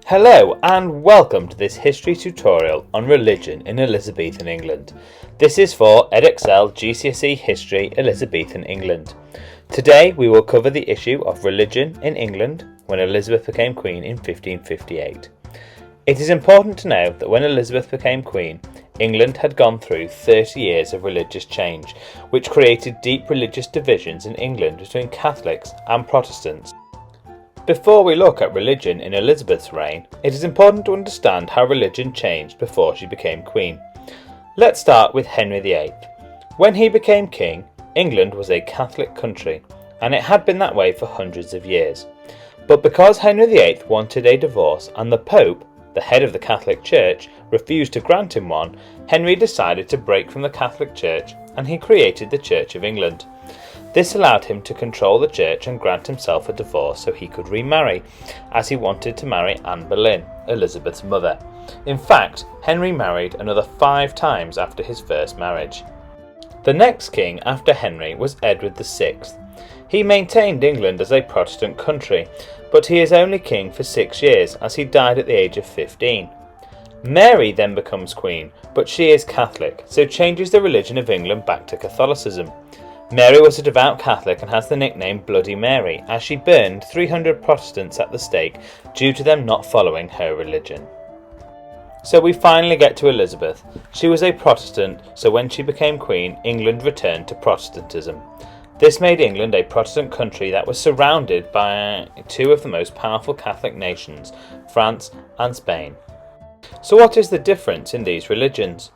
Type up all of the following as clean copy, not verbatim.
Hello and welcome to this history tutorial on religion in Elizabethan England. This is for Edexcel GCSE History Elizabethan England. Today we will cover the issue of religion in England when Elizabeth became Queen in 1558. It is important to know that when Elizabeth became Queen, England had gone through 30 years of religious change, which created deep religious divisions in England between Catholics and Protestants. Before we look at religion in Elizabeth's reign, it is important to understand how religion changed before she became Queen. Let's start with Henry VIII. When he became king, England was a Catholic country, and it had been that way for hundreds of years. But because Henry VIII wanted a divorce and the Pope, the head of the Catholic Church, refused to grant him one, Henry decided to break from the Catholic Church and he created the Church of England. This allowed him to control the church and grant himself a divorce so he could remarry, as he wanted to marry Anne Boleyn, Elizabeth's mother. In fact, Henry married another 5 times after his first marriage. The next king after Henry was Edward VI. He maintained England as a Protestant country, but he is only king for 6 years as he died at the age of 15. Mary then becomes queen, but she is Catholic, so changes the religion of England back to Catholicism. Mary was a devout Catholic and has the nickname Bloody Mary, as she burned 300 Protestants at the stake due to them not following her religion. So we finally get to Elizabeth. She was a Protestant, so when she became Queen, England returned to Protestantism. This made England a Protestant country that was surrounded by 2 of the most powerful Catholic nations, France and Spain. So what is the difference in these religions?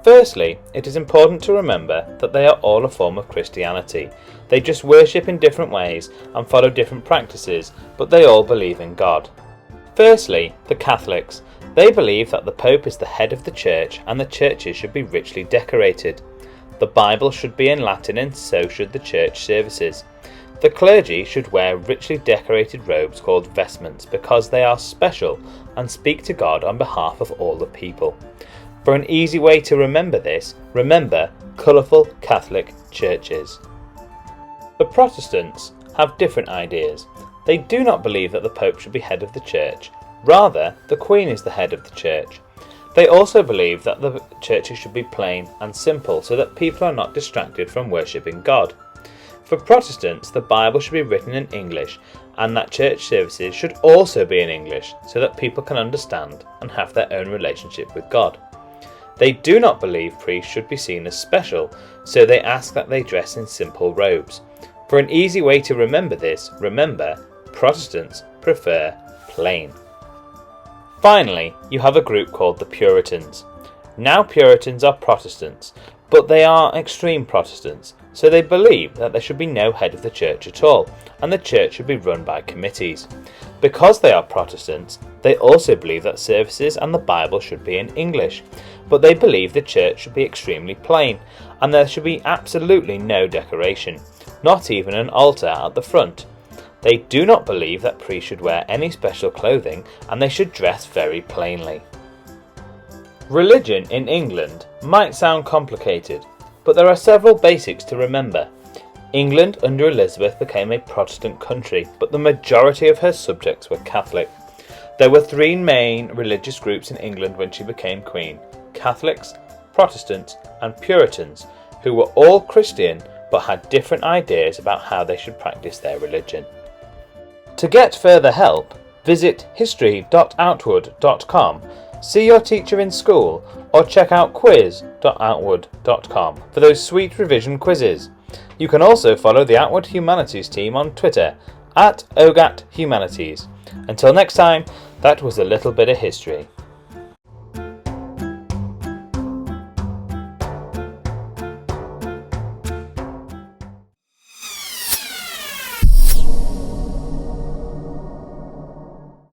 Firstly, it is important to remember that they are all a form of Christianity. They just worship in different ways and follow different practices, but they all believe in God. Firstly, the Catholics. They believe that the Pope is the head of the church and the churches should be richly decorated. The Bible should be in Latin and so should the church services. The clergy should wear richly decorated robes called vestments because they are special and speak to God on behalf of all the people. For an easy way to remember this, remember colourful Catholic churches. The Protestants have different ideas. They do not believe that the Pope should be head of the church. Rather, the Queen is the head of the church. They also believe that the churches should be plain and simple so that people are not distracted from worshipping God. For Protestants, the Bible should be written in English and that church services should also be in English so that people can understand and have their own relationship with God. They do not believe priests should be seen as special, so they ask that they dress in simple robes. For an easy way to remember this, remember, Protestants prefer plain. Finally, you have a group called the Puritans. Now Puritans are Protestants, but they are extreme Protestants, so they believe that there should be no head of the church at all, and the church should be run by committees. Because they are Protestants, they also believe that services and the Bible should be in English, but they believe the church should be extremely plain, and there should be absolutely no decoration, not even an altar at the front. They do not believe that priests should wear any special clothing, and they should dress very plainly. Religion in England might sound complicated, but there are several basics to remember. England under Elizabeth became a Protestant country, but the majority of her subjects were Catholic. There were 3 main religious groups in England when she became Queen: Catholics, Protestants and Puritans, who were all Christian but had different ideas about how they should practice their religion. To get further help, visit history.outwood.com, see your teacher in school, or check out quiz.outwood.com for those sweet revision quizzes. You can also follow the Outwood Humanities team on Twitter @OGATHumanities. Until next time, that was a little bit of history.